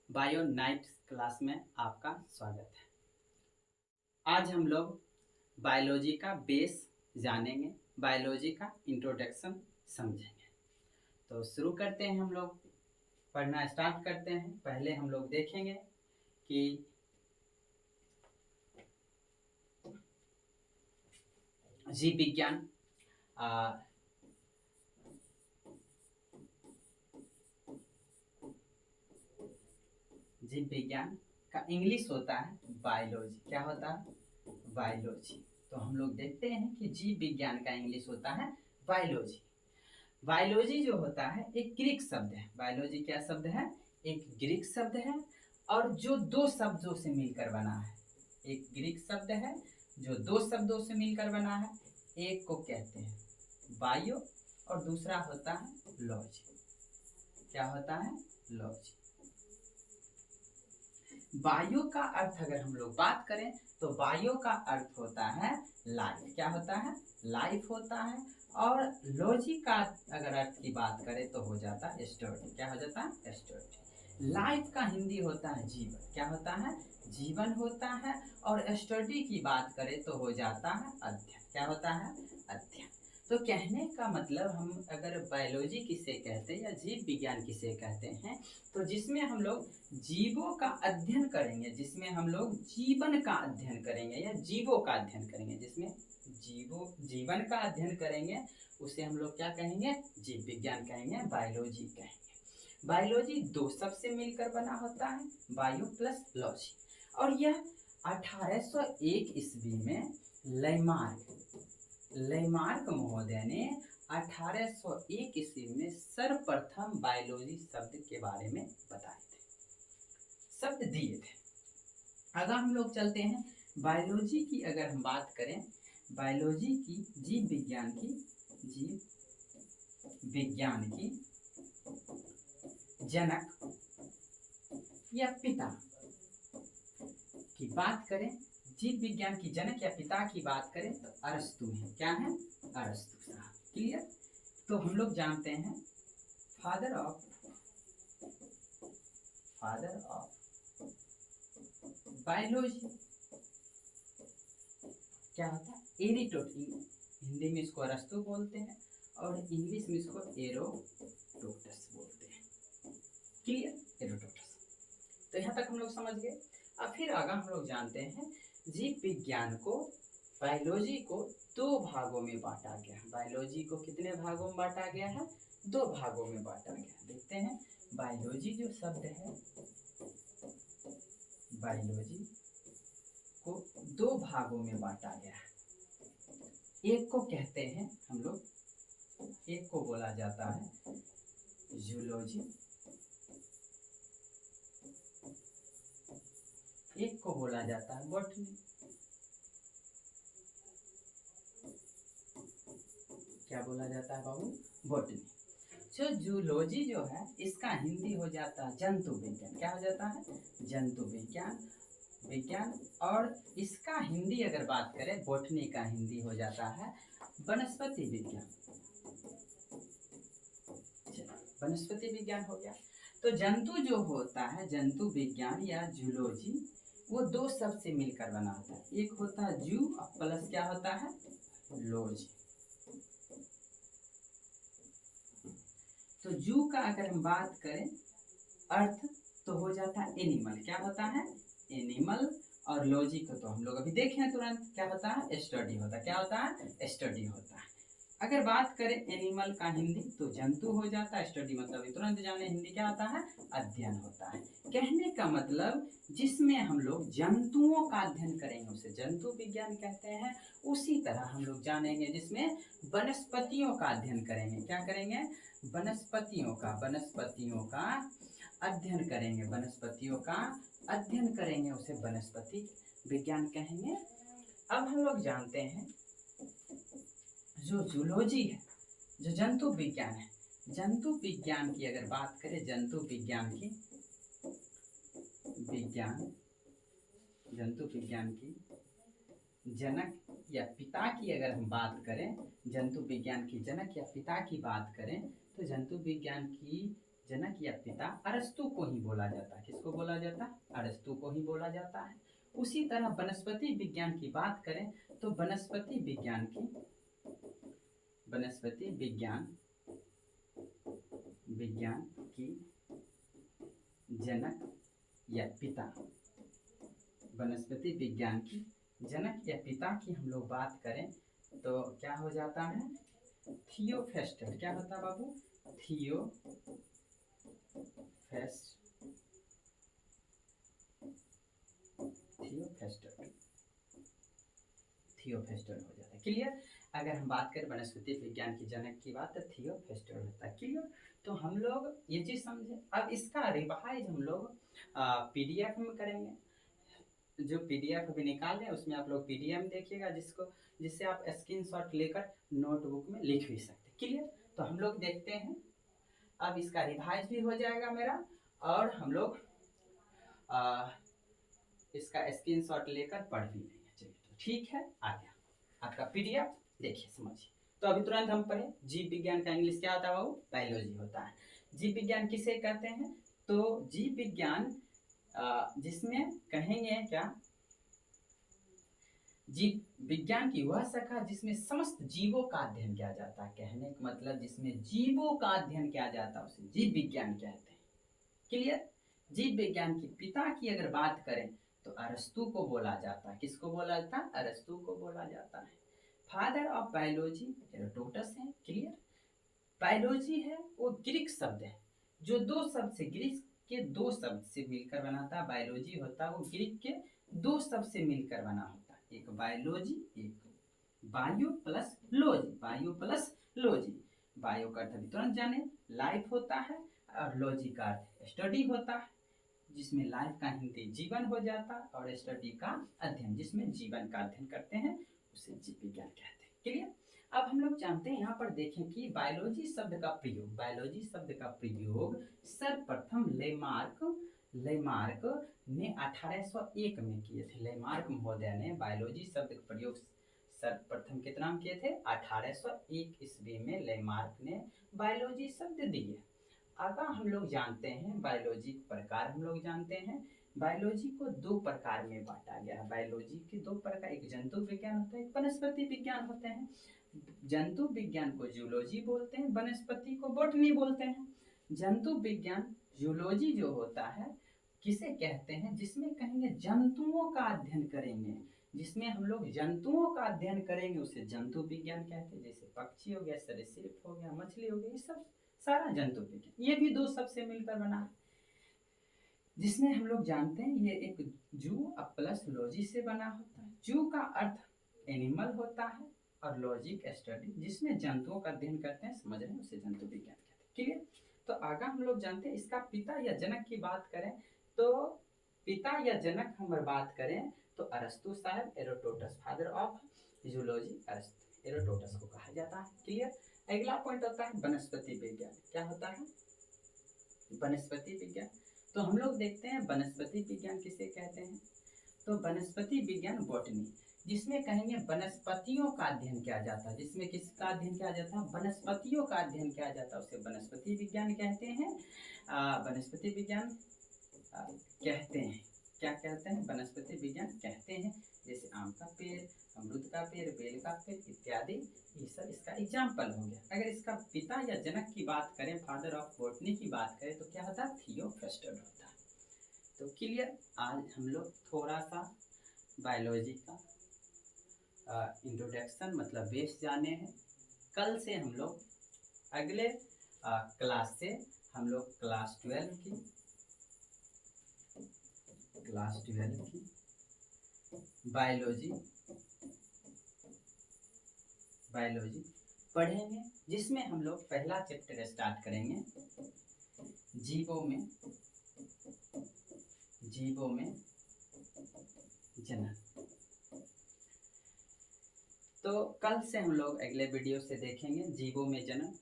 Bio night class में आपका स्वागत है। आज हम लोग बायोलॉजी का बेस जानेंगे, बायोलॉजी का इंट्रोडक्शन समझेंगे। तो शुरू करते हैं, हम लोग पढ़ना स्टार्ट करते हैं। पहले हम लोग देखेंगे कि जीव विज्ञान जीव विज्ञान का इंग्लिश होता है बायोलॉजी। क्या होता है? बायोलॉजी। तो हम लोग देखते हैं कि जीव विज्ञान का इंग्लिश होता है बायोलॉजी। बायोलॉजी जो होता है एक ग्रीक शब्द है। बायोलॉजी क्या शब्द है? एक ग्रीक शब्द है, और जो दो शब्दों से मिलकर बना है। एक ग्रीक शब्द है जो दो शब्दों से मिलकर बना है। एक को कहते हैं बायो और दूसरा होता है लॉजी। क्या होता है? लॉजी। बायो का अर्थ अगर हम लोग बात करें तो बायो का अर्थ होता है लाइफ। क्या होता है? लाइफ होता है। और लॉजी का अगर अर्थ की बात करें तो हो जाता है स्टडी। क्या हो जाता है? स्टडी। लाइफ का हिंदी होता है जीवन। क्या होता है? जीवन होता है। और स्टडी की बात करें तो हो जाता है अध्ययन। क्या होता है? अध्ययन। तो कहने का मतलब, हम अगर बायोलॉजी किसे कहते हैं या जीव विज्ञान किसे कहते हैं, तो जिसमें हम लोग जीवों का अध्ययन करेंगे, जिसमें हम लोग जीवन का अध्ययन करेंगे या जीवों का अध्ययन करेंगे, जिसमें जीवन का अध्ययन करेंगे, उसे हम लोग क्या कहेंगे? जीव विज्ञान कहेंगे, बायोलॉजी कहेंगे। बायोलॉजी दो शब्द से मिलकर बना होता है, बायो प्लस लॉजी। और यह 1801 ईस्वी में लैमार्क महोदय ने 1801 ईस्वी में सर्वप्रथम बायोलॉजी शब्द के बारे में बताए थे, शब्द दिए थे। अगर हम लोग चलते हैं बायोलॉजी की, अगर हम बात करें बायोलॉजी की, जीव विज्ञान की जनक या पिता की बात करें, जीव विज्ञान की जनक या पिता की बात करें तो अरस्तु है। क्या है? अरस्तु साहब। क्लियर? तो हम लोग जानते हैं फादर ऑफ बायोलॉजी क्या होता है? एरिस्टोटल। हिंदी में इसको अरस्तु बोलते हैं और इंग्लिश में इसको एरोडोटस बोलते हैं। क्लियर? एरोडोटस। तो यहाँ तक हम लोग समझ गए। अब फिर आगे हम लोग जानते हैं जीव विज्ञान को, बायोलॉजी को दो भागों में बांटा गया है। बायोलॉजी को कितने भागों में बांटा गया है? दो भागों में बांटा गया है। देखते हैं, बायोलॉजी जो शब्द है, बायोलॉजी को दो भागों में बांटा गया है। एक को कहते हैं हम लोग, एक को बोला जाता है जूलॉजी, एक को बोला जाता है बॉटनी। क्या बोला जाता है बाबू? बॉटनी। जो जूलॉजी जो है, इसका हिंदी हो जाता है जंतु विज्ञान। क्या हो जाता है? जंतु विज्ञान। और इसका हिंदी अगर बात करें, बॉटनी का हिंदी हो जाता है वनस्पति विज्ञान। वनस्पति विज्ञान हो गया। तो जंतु जो होता है, जंतु विज्ञान या जूलॉजी, वो दो शब्द से मिलकर बना होता है। एक होता है जू प्लस क्या होता है? लॉजी। तो जू का अगर हम बात करें अर्थ तो हो जाता है एनिमल। क्या होता है? एनिमल। और लॉजी को तो हम लोग अभी देखे हैं तुरंत, क्या होता है? स्टडी होता है। क्या होता है? स्टडी होता है। अगर बात करें एनिमल का हिंदी तो जंतु हो जाता है। स्टडी मतलब तुरंत जाने हिंदी क्या होता है? अध्ययन होता है। कहने का मतलब, जिसमें हम लोग जंतुओं का अध्ययन करेंगे उसे जंतु विज्ञान कहते हैं। उसी तरह हम लोग जानेंगे जिसमें वनस्पतियों का अध्ययन करेंगे। क्या करेंगे? वनस्पतियों का अध्ययन करेंगे। वनस्पतियों का अध्ययन करेंगे, उसे वनस्पति विज्ञान कहेंगे। अब हम लोग जानते हैं जो जूलॉजी है, जो जंतु विज्ञान है, जंतु विज्ञान की अगर बात करें, जंतु विज्ञान की जनक या पिता की अगर हम बात करें, जंतु विज्ञान की जनक या पिता की बात करें, तो जंतु विज्ञान की जनक या पिता अरस्तु को ही बोला जाता है। किसको बोला जाता है? अरस्तु को ही बोला जाता है। उसी तरह वनस्पति विज्ञान की बात करें तो वनस्पति विज्ञान की जनक या पिता, वनस्पति विज्ञान की जनक या पिता की हम लोग बात करें तो क्या हो जाता है? थियोफेस्टर। क्या होता है बाबू? थियोफेस्टर हो जाता है। क्लियर? अगर हम बात करें वनस्पति विज्ञान की जनक की बात तो थियोफेस्टर होता है। क्लियर? तो हम लोग ये चीज समझे। अब इसका रिवाइज हम लोग पीडीएफ में करेंगे। जो पीडीएफ अभी निकाल रहे हैं उसमें आप लोग पीडीएफ देखिएगा, जिससे आप स्क्रीनशॉट लेकर नोटबुक में लिख भी सकते। क्लियर? तो हम लोग देखते हैं। अब इसका रिवाइज भी हो जाएगा मेरा, और हम लोग इसका स्क्रीनशॉट लेकर पढ़ भी लेंगे। चलिए तो ठीक है, आ गया आपका पीडीएफ। देखिए समझिए। तो अभी तुरंत हम पढ़े। जीव विज्ञान का इंग्लिश क्या होता है बाबू? बायोलॉजी होता है। जीव विज्ञान किसे कहते हैं? तो जीव विज्ञान जिसमें कहेंगे क्या, जीव विज्ञान की वह शाखा जिसमें समस्त जीवों का अध्ययन किया जाता है। कहने का मतलब जिसमें जीवों का अध्ययन किया जाता है उसे जीव विज्ञान कहते हैं। क्लियर? जीव विज्ञान की पिता की अगर बात करें तो अरस्तु को बोला जाता है। किसको बोला जाता है? अरस्तु को बोला जाता है। फादर ऑफ बायोलॉजी एरिस्टोटस है। क्लियर? बायोलॉजी है वो ग्रीक शब्द है, जो ग्रीक के दो शब्द से मिलकर बना था। बायोलॉजी होता है वो ग्रीक के दो शब्द से मिलकर बना होता है। एक बायोलॉजी, एक bio plus logy. Bio plus logy. Bio का अर्थ तुरंत जाने लाइफ होता है, और लॉजी का अर्थ स्टडी होता है, जिसमें लाइफ का हिंदी जीवन हो जाता है, और स्टडी का अध्ययन, जिसमें जीवन का अध्ययन करते हैं उसे जीव विज्ञान कहते हैं। क्लियर? अब हम लोग जानते हैं, यहाँ पर देखें कि बायोलॉजी शब्द का प्रयोग सर्वप्रथम लेमार्क ने 1801 में किए थे। लेमार्क महोदय ने बायोलॉजी शब्द का प्रयोग सर्वप्रथम कितना में किए थे? 1801 ईस्वी में लेमार्क ने बायोलॉजी शब्द दिए। आगे हम लोग जानते हैं बायोलॉजी के प्रकार। हम लोग जानते हैं बायोलॉजी को दो प्रकार में बांटा गया है। बायोलॉजी के दो प्रकार, एक जंतु विज्ञान होता है, एक वनस्पति विज्ञान होते हैं। जंतु विज्ञान को जूलॉजी बोलते हैं, वनस्पति को बॉटनी बोलते हैं। जंतु विज्ञान जूलॉजी जो होता है किसे कहते हैं? जिसमें कहेंगे जंतुओं का अध्ययन करेंगे, जिसमें हम लोग जंतुओं का अध्ययन करेंगे उसे जंतु विज्ञान कहते हैं। जैसे पक्षी हो गया, सरीसृप हो गया, मछली हो गई, ये सब सारा जंतु विज्ञान। ये भी दो शब्द से मिलकर बना है, जिसमें हम लोग जानते हैं ये एक जू प्लस लॉजी से बना होता है। जू का अर्थ एनिमल होता है, और लॉजिक स्टडी, जिसमें जंतुओं का अध्ययन करते हैं, समझ रहे हैं, उसे जंतु विज्ञान कहते हैं। क्लियर? तो आगे हम लोग जानते हैं इसका पिता या जनक की बात करें तो पिता या जनक हम बात करें तो अरस्तु साहब, एरिस्टोटस, फादर ऑफ जूलॉजी एरिस्टोटस को कहा जाता है। क्लियर? अगला पॉइंट होता है वनस्पति विज्ञान। क्या होता है? वनस्पति विज्ञान। तो हम लोग देखते हैं वनस्पति विज्ञान किसे कहते हैं? तो वनस्पति विज्ञान बॉटनी, जिसमें कहेंगे वनस्पतियों का अध्ययन किया जाता है। जिसमें किसका अध्ययन किया जाता है? वनस्पतियों का अध्ययन किया जाता है, उसे वनस्पति विज्ञान कहते हैं। वनस्पति विज्ञान कहते हैं, क्या कहते हैं? वनस्पति विज्ञान कहते हैं। जैसे आम का पेड़, अमरूद का पेड़, बेल का पेड़ इत्यादि, ये सब इसका एग्जाम्पल हो गया। अगर इसका पिता या जनक की बात करें, फादर ऑफ बॉटनी की बात करें, तो क्या होता है? थियोफेस्टर होता है। तो क्लियर? आज हम लोग थोड़ा सा बायोलॉजी का इंट्रोडक्शन मतलब बेस जाने हैं। कल से हम लोग अगले क्लास से हम लोग क्लास 12 की बायोलॉजी पढ़ेंगे, जिसमें हम लोग पहला चैप्टर स्टार्ट करेंगे जीवों में जनन। तो कल से हम लोग अगले वीडियो से देखेंगे जीवों में जनन।